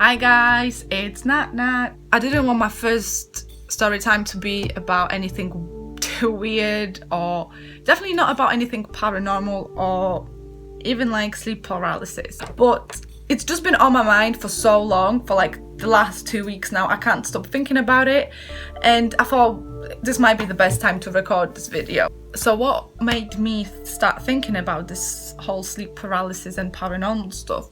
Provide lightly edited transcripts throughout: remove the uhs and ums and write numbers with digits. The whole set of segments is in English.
Hi guys, it's Nat. I didn't want my first story time to be about anything too weird, or definitely not about anything paranormal or even like sleep paralysis, but it's just been on my mind for so long, for like the last 2 weeks now. I can't stop thinking about it, and I thought this might be the best time to record this video. So what made me start thinking about this whole sleep paralysis and paranormal stuff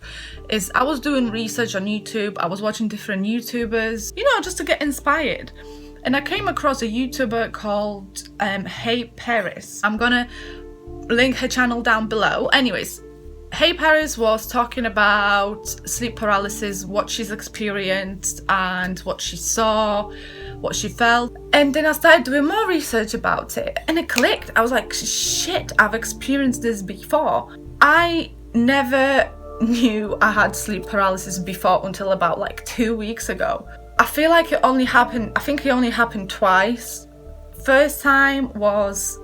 is I was doing research on YouTube. I was watching different YouTubers, just to get inspired. And I came across a YouTuber called Hey Paris. I'm gonna link her channel down below. Anyways, Hey Paris was talking about sleep paralysis, what she's experienced and what she saw, what she felt. And then I started doing more research about it and it clicked. I was like, shit, I've experienced this before. I never knew I had sleep paralysis before until about like 2 weeks ago. I feel like it only happened twice. First time was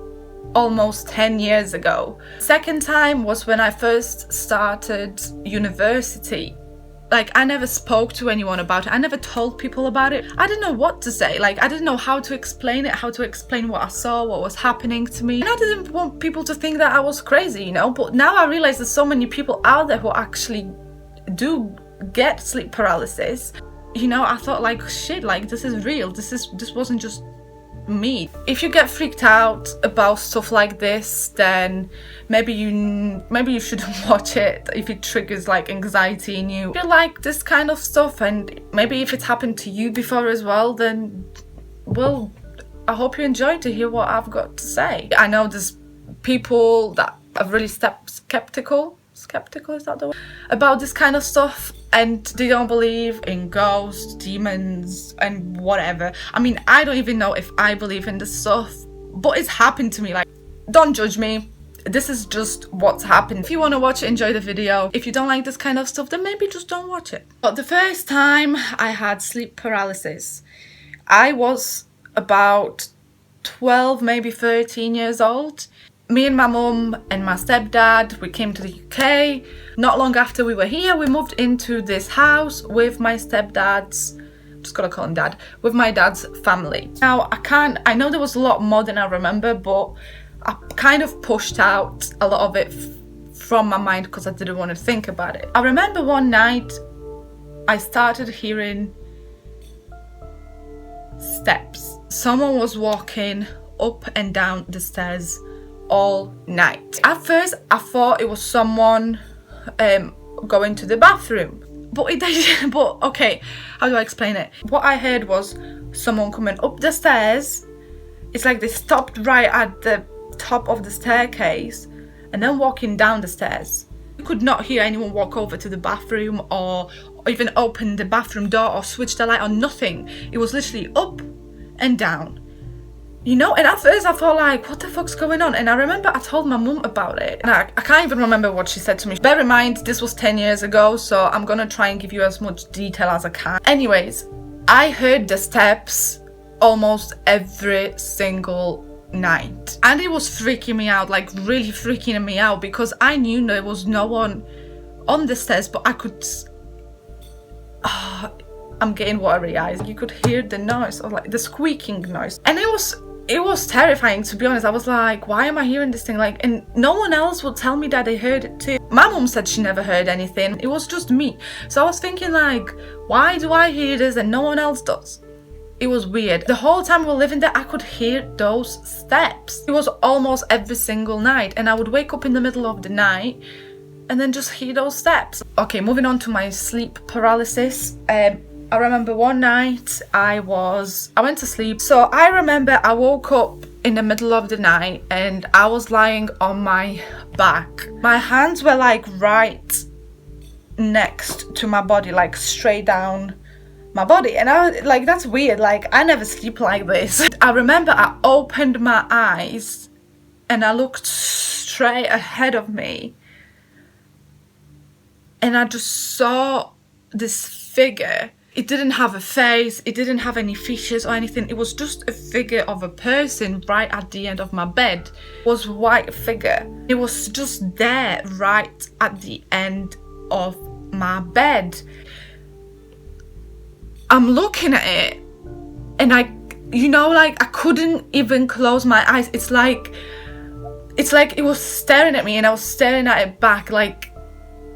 almost 10 years ago. Second time was when I first started university. Like, I never spoke to anyone about it. I never told people about it. I didn't know what to say. Like, I didn't know how to explain it, how to explain what I saw, what was happening to me. And I didn't want people to think that I was crazy, But now I realize there's so many people out there who actually do get sleep paralysis. I thought, like, shit, like, this is real. This wasn't just me. If you get freaked out about stuff like this, then maybe you shouldn't watch it if it triggers like anxiety in you. If you like this kind of stuff, and maybe if it's happened to you before as well, then well, I hope you enjoy to hear what I've got to say. I know there's people that are really skeptical, is that the word? About this kind of stuff, and they don't believe in ghosts, demons, and whatever. I mean, I don't even know if I believe in this stuff, but it's happened to me. Like, don't judge me. This is just what's happened. If you want to watch it, enjoy the video. If you don't like this kind of stuff, then maybe just don't watch it. But the first time I had sleep paralysis, I was about 12, maybe 13 years old. Me and my mum and my stepdad, we came to the UK. Not long after we were here, we moved into this house with my stepdad's, just gotta call him dad, with my dad's family. Now, I know there was a lot more than I remember, but I kind of pushed out a lot of it from my mind because I didn't want to think about it. I remember one night I started hearing steps. Someone was walking up and down the stairs all night. At first I thought it was someone going to the bathroom, but okay, how do I explain it? What I heard was someone coming up the stairs. It's like they stopped right at the top of the staircase and then walking down the stairs. You could not hear anyone walk over to the bathroom or even open the bathroom door or switch the light on, nothing. It was literally up and down. And at first I thought, like, what the fuck's going on? And I remember I told my mum about it. And I can't even remember what she said to me. Bear in mind, this was 10 years ago, so I'm gonna try and give you as much detail as I can. Anyways, I heard the steps almost every single night. And it was freaking me out, like really freaking me out, because I knew there was no one on the stairs, but I could... I'm getting watery eyes. You could hear the noise, or like the squeaking noise. And it was terrifying, to be honest. I was like, why am I hearing this thing? Like, and no one else would tell me that they heard it too. My mum said she never heard anything. It was just me. So I was thinking, like, why do I hear this and no one else does? It was weird. The whole time we were living there, I could hear those steps. It was almost every single night, and I would wake up in the middle of the night and then just hear those steps. Okay, moving on to my sleep paralysis. I remember one night I went to sleep. So I remember I woke up in the middle of the night and I was lying on my back. My hands were like right next to my body, like straight down my body. And I was like, that's weird. Like, I never sleep like this. I remember I opened my eyes and I looked straight ahead of me. And I just saw this figure. It didn't have a face, it didn't have any features or anything. It was just a figure of a person right at the end of my bed. It was a white figure. It was just there right at the end of my bed. I'm looking at it and I couldn't even close my eyes. It's like it was staring at me and I was staring at it back. Like,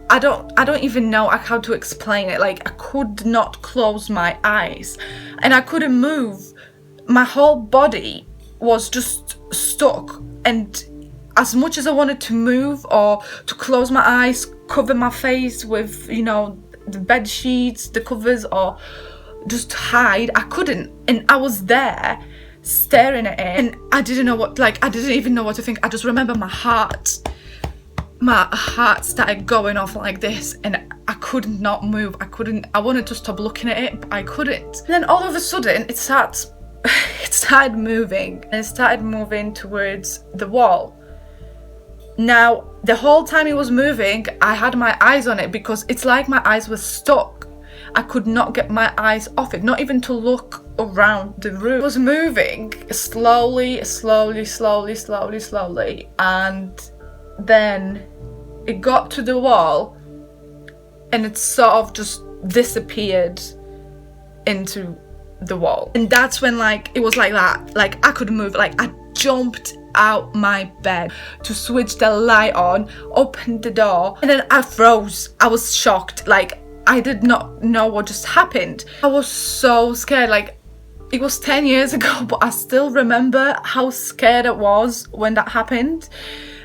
I don't even know how to explain it. Like, I could not close my eyes and I couldn't move. My whole body was just stuck, and as much as I wanted to move or to close my eyes, cover my face with, the bed sheets, the covers, or just hide, I couldn't. And I was there staring at it, and I didn't even know what to think. I just remember my heart started going off like this, and I could not move. I wanted to stop looking at it, but I couldn't. And then all of a sudden it started moving, and it started moving towards the wall. Now, the whole time it was moving, I had my eyes on it because it's like my eyes were stuck. I could not get my eyes off it, not even to look around the room. It was moving slowly, and then it got to the wall and it sort of just disappeared into the wall. And that's when, like, it was like that. Like, I could move. Like, I jumped out my bed to switch the light on, opened the door, and then I froze. I was shocked. Like, I did not know what just happened. I was so scared. Like, it was 10 years ago, but I still remember how scared I was when that happened.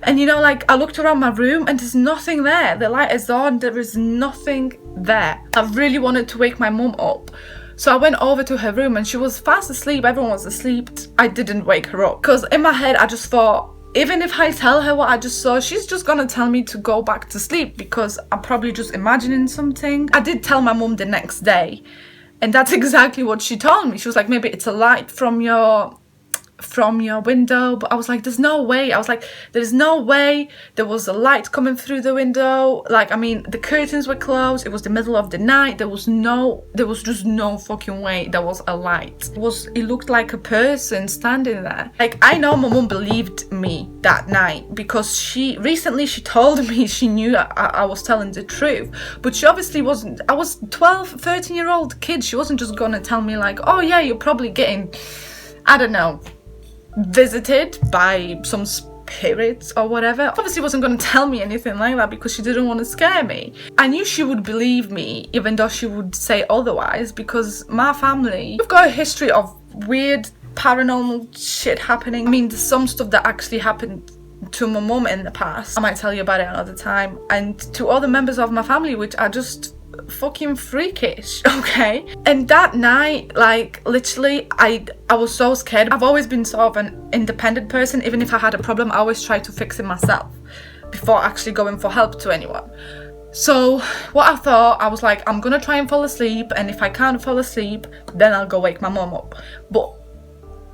And like, I looked around my room and there's nothing there. The light is on, there is nothing there. I really wanted to wake my mum up. So I went over to her room and she was fast asleep. Everyone was asleep. I didn't wake her up because in my head I just thought, even if I tell her what I just saw, she's just gonna tell me to go back to sleep because I'm probably just imagining something. I did tell my mum the next day, and that's exactly what she told me. She was like, maybe it's a light from your window. But I was like, there's no way. I was like, there's no way there was a light coming through the window. Like, I mean, the curtains were closed. It was the middle of the night. There was just no fucking way there was a light. It looked like a person standing there. Like, I know my mum believed me that night because she told me she knew I was telling the truth, but she obviously wasn't. I was 12, 13-year-old kid. She wasn't just gonna tell me like, oh yeah, you're probably getting, I don't know, visited by some spirits or whatever. Obviously wasn't going to tell me anything like that because she didn't want to scare me. I knew she would believe me even though she would say otherwise, because my family, we've got a history of weird paranormal shit happening. I mean, there's some stuff that actually happened to my mum in the past. I might tell you about it another time. And to other members of my family, which are just fucking freakish, okay? And that night, like, literally, I was so scared. I've always been sort of an independent person. Even if I had a problem, I always tried to fix it myself before actually going for help to anyone. So what I thought, I was like, I'm gonna try and fall asleep, and if I can't fall asleep, then I'll go wake my mom up. But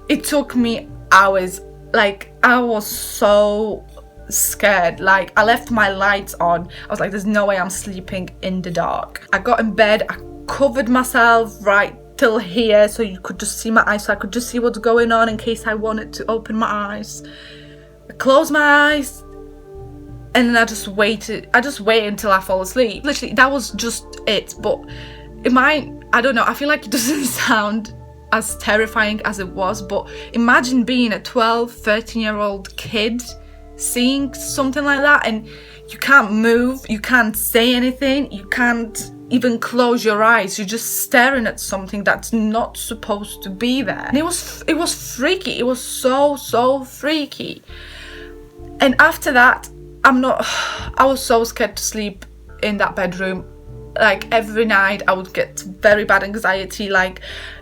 it took me hours. Like, I was so scared. Like, I left my lights on. I was like, there's no way I'm sleeping in the dark. I got in bed, I covered myself right till here so you could just see my eyes, so I could just see what's going on in case I wanted to open my eyes. I closed my eyes and then I just waited until I fall asleep. Literally, that was just it. But I don't know, I feel like it doesn't sound as terrifying as it was, but imagine being a 12, 13-year-old kid seeing something like that, and you can't move, you can't say anything, you can't even close your eyes. You're just staring at something that's not supposed to be there. And it was freaky. It was so freaky. And after that, I was so scared to sleep in that bedroom. Like, every night I would get very bad anxiety. Like,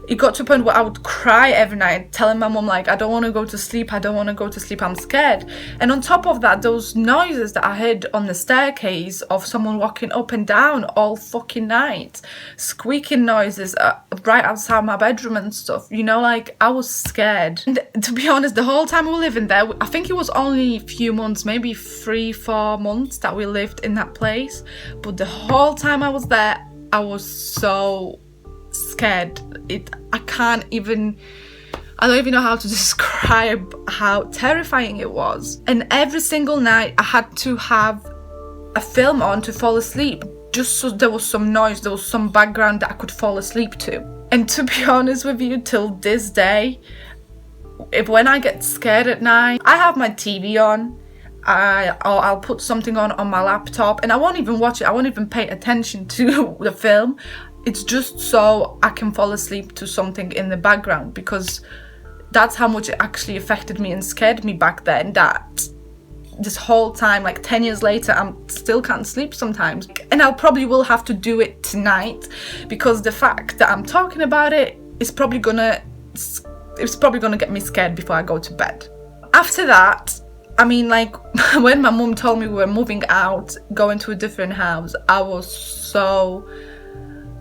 it got to a point where I would cry every night, telling my mum, like, I don't want to go to sleep, I'm scared. And on top of that, those noises that I heard on the staircase of someone walking up and down all fucking night, squeaking noises right outside my bedroom and stuff, like, I was scared. And to be honest, the whole time we were living there, I think it was only a few months, maybe 3-4 months that we lived in that place, but the whole time I was there, I was so scared. I don't even know how to describe how terrifying it was. And every single night I had to have a film on to fall asleep, just so there was some noise, there was some background that I could fall asleep to. And to be honest with you, till this day, when I get scared at night, I have my TV on. I'll put something on my laptop, and I won't even watch it. I won't even pay attention to the film. It's just so I can fall asleep to something in the background, because that's how much it actually affected me and scared me back then, that this whole time, like 10 years later, I still can't sleep sometimes. And I probably will have to do it tonight, because the fact that I'm talking about it is probably gonna get me scared before I go to bed. After that, I mean, like, when my mum told me we were moving out, going to a different house, I was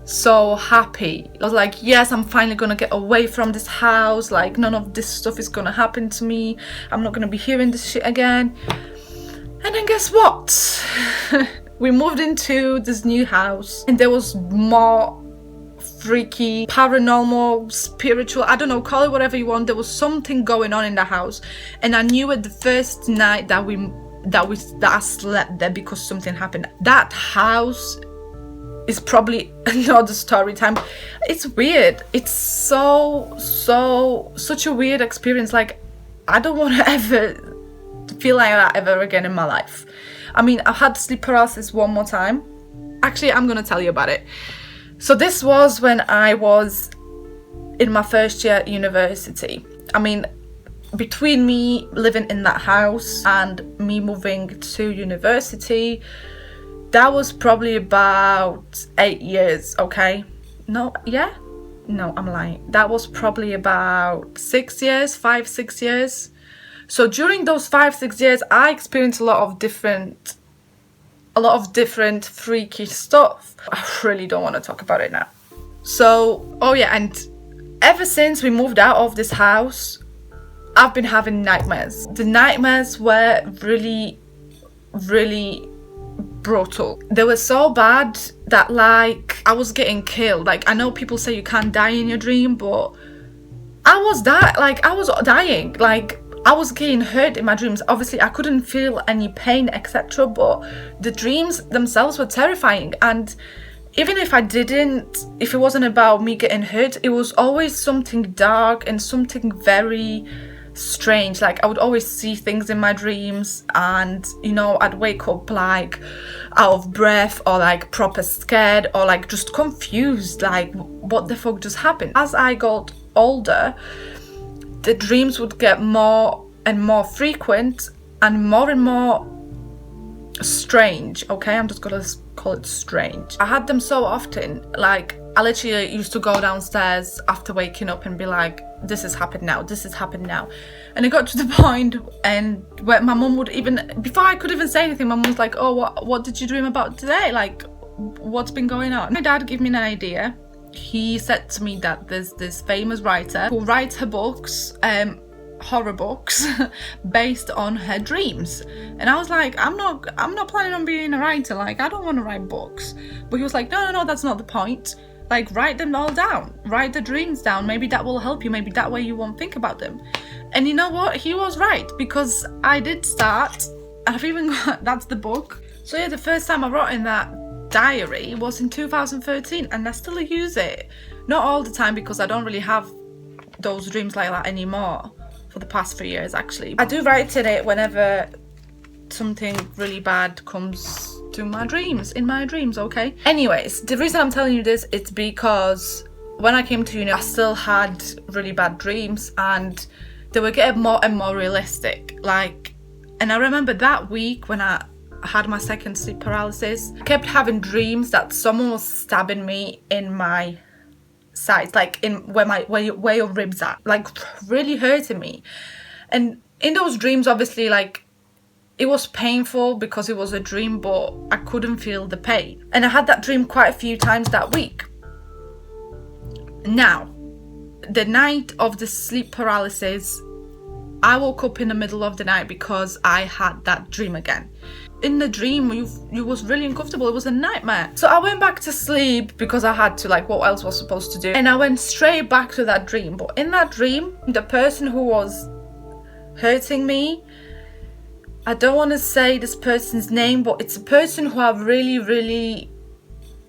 so happy. I was like, yes, I'm finally gonna get away from this house. Like, none of this stuff is gonna happen to me. I'm not gonna be hearing this shit again. And then guess what? We moved into this new house, and there was more freaky, paranormal, spiritual, I don't know, call it whatever you want. There was something going on in the house, and I knew it the first night that I slept there, because something happened. That house is probably another story time. It's weird. It's such a weird experience. Like, I don't want to ever feel like that ever again in my life. I mean, I've had sleep paralysis one more time. Actually, I'm gonna tell you about it. So this was when I was in my first year at university. I mean, between me living in that house and me moving to university, that was probably about 8 years, okay? No, I'm lying. That was probably about 6 years, 5-6 years. So during those 5-6 years, I experienced a lot of different freaky stuff. I really don't want to talk about it now. So, oh yeah, and ever since we moved out of this house, I've been having nightmares. The nightmares were really, really brutal. They were so bad that, like, I was getting killed. Like, I know people say you can't die in your dream, but I was dying. Like, I was getting hurt in my dreams. Obviously, I couldn't feel any pain, etc. But the dreams themselves were terrifying. And even if it wasn't about me getting hurt, it was always something dark and something very strange. Like, I would always see things in my dreams, and, you know, I'd wake up like out of breath, or like proper scared, or like just confused, like what the fuck just happened. As I got older, the dreams would get more and more frequent and more strange. Okay, I'm just gonna call it strange. I had them so often. Like, I literally used to go downstairs after waking up and be like, this has happened now, and it got to the point and where my mum would, even before I could even say anything, my mum was like, oh, what did you dream about today? Like, what's been going on? My dad gave me an idea. He said to me that there's this famous writer who writes her books, horror books, based on her dreams. And I was like, I'm not planning on being a writer. Like, I don't want to write books. But he was like, no, that's not the point. Like, write them all down. Write the dreams down. Maybe that will help you. Maybe that way you won't think about them. And you know what? He was right, because I did start. I've even got, that's the book. So yeah, the first time I wrote in that diary was in 2013, and I still use it. Not all the time, because I don't really have those dreams like that anymore for the past 3 years, actually. I do write in it whenever something really bad comes to my dreams, okay? Anyways, the reason I'm telling you this is because when I came to uni, I still had really bad dreams, and they were getting more and more realistic. Like, and I remember that week when I had my second sleep paralysis, I kept having dreams that someone was stabbing me in my sides, like in where your ribs are, like really hurting me. And in those dreams, obviously, like, it was painful because it was a dream, but I couldn't feel the pain. And I had that dream quite a few times that week. Now, the night of the sleep paralysis, I woke up in the middle of the night because I had that dream again. In the dream, you was really uncomfortable. It was a nightmare. So I went back to sleep because I had to, like, what else was I supposed to do? And I went straight back to that dream. But in that dream, the person who was hurting me, I don't want to say this person's name, but it's a person who I really, really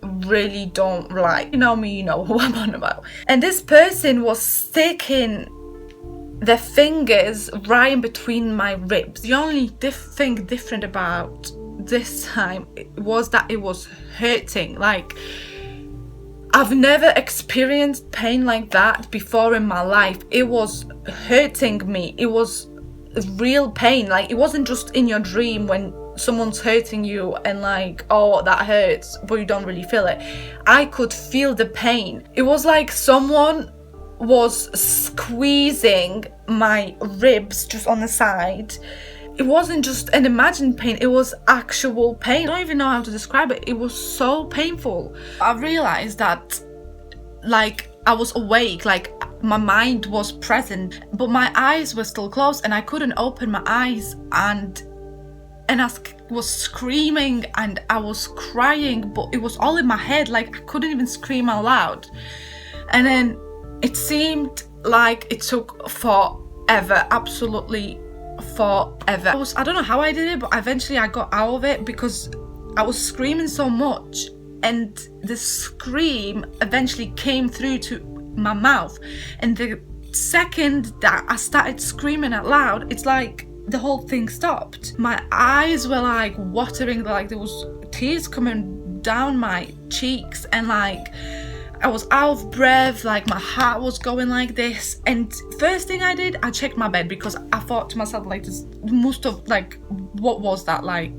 really don't like. You know me, you know who I'm on about. And this person was sticking their fingers right in between my ribs. The only thing different about this time was that it was hurting. Like, I've never experienced pain like that before in my life. It was hurting me. It was real pain. Like, it wasn't just in your dream when someone's hurting you and like, oh, that hurts, but you don't really feel it. I could feel the pain. It was like someone was squeezing my ribs just on the side. It wasn't just an imagined pain, it was actual pain. I don't even know how to describe it. It was so painful. I realized that, like, I was awake, like my mind was present, but my eyes were still closed and I couldn't open my eyes, and I was screaming and I was crying, but it was all in my head. Like, I couldn't even scream out loud. And then it seemed like it took forever, absolutely forever. I don't know how I did it, but eventually I got out of it because I was screaming so much, and the scream eventually came through to my mouth. And the second that I started screaming out loud, it's like the whole thing stopped. My eyes were like watering, like there was tears coming down my cheeks, and like I was out of breath, like my heart was going like this. And first thing I did, I checked my bed because I thought to myself, like, this must have, like, what was that? Like,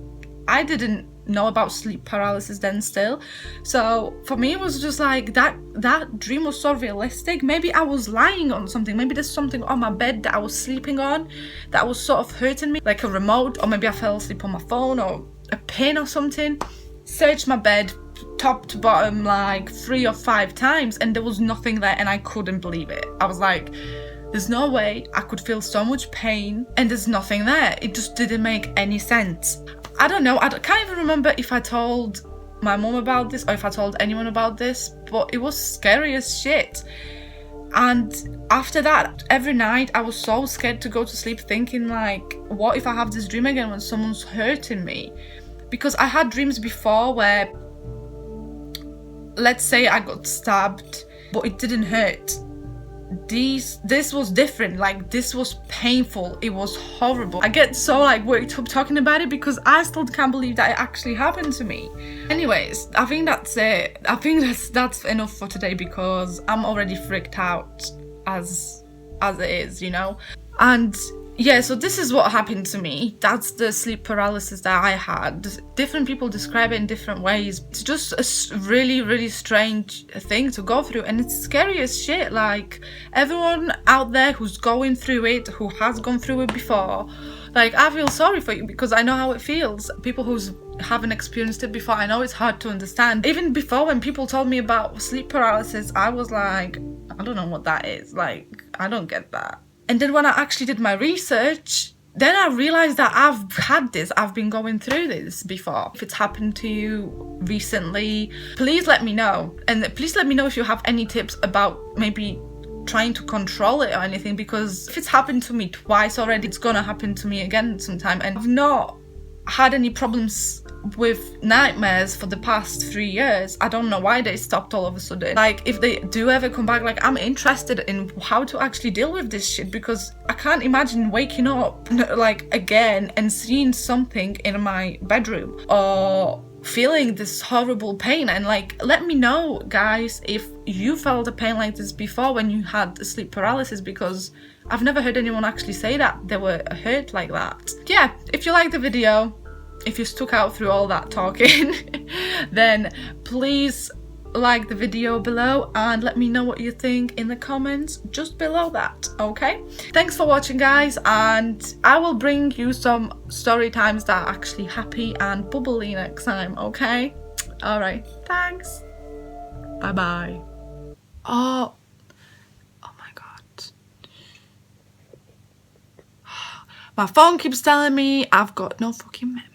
I didn't know about sleep paralysis then still. So for me, it was just like that dream was so realistic. Maybe I was lying on something. Maybe there's something on my bed that I was sleeping on that was sort of hurting me, like a remote, or maybe I fell asleep on my phone or a pin or something. Searched my bed top to bottom like 3 or 5 times, and there was nothing there, and I couldn't believe it. I was like, there's no way I could feel so much pain and there's nothing there. It just didn't make any sense. I don't know, I can't even remember if I told my mom about this or if I told anyone about this, but it was scary as shit. And after that, every night I was so scared to go to sleep, thinking like, what if I have this dream again when someone's hurting me? Because I had dreams before where, let's say I got stabbed, but it didn't hurt. This was different. Like, this was painful. It was horrible. I get so like worked up talking about it because I still can't believe that it actually happened to me. Anyways, I think that's it. I think that's enough for today because I'm already freaked out as it is, you know. And yeah, so this is what happened to me. That's the sleep paralysis that I had. Different people describe it in different ways. It's just a really, really strange thing to go through, and it's scary as shit. Like, everyone out there who's going through it, who has gone through it before, like, I feel sorry for you because I know how it feels. People who haven't experienced it before, I know it's hard to understand. Even before, when people told me about sleep paralysis, I was like, I don't know what that is. Like, I don't get that. And then when I actually did my research, then I realized that I've been going through this before. If it's happened to you recently, please let me know. And please let me know if you have any tips about maybe trying to control it or anything, because if it's happened to me twice already, it's gonna happen to me again sometime. And I've not had any problems with nightmares for the past 3 years. I don't know why they stopped all of a sudden. Like, if they do ever come back, like, I'm interested in how to actually deal with this shit, because I can't imagine waking up like again and seeing something in my bedroom or feeling this horrible pain. And like, let me know, guys, if you felt a pain like this before when you had sleep paralysis, because I've never heard anyone actually say that they were hurt like that. Yeah, if you liked the video, if you stuck out through all that talking, then please like the video below and let me know what you think in the comments just below that, okay? Thanks for watching, guys, and I will bring you some story times that are actually happy and bubbly next time, okay? Alright, thanks. Bye-bye. Oh my god. My phone keeps telling me I've got no fucking memory.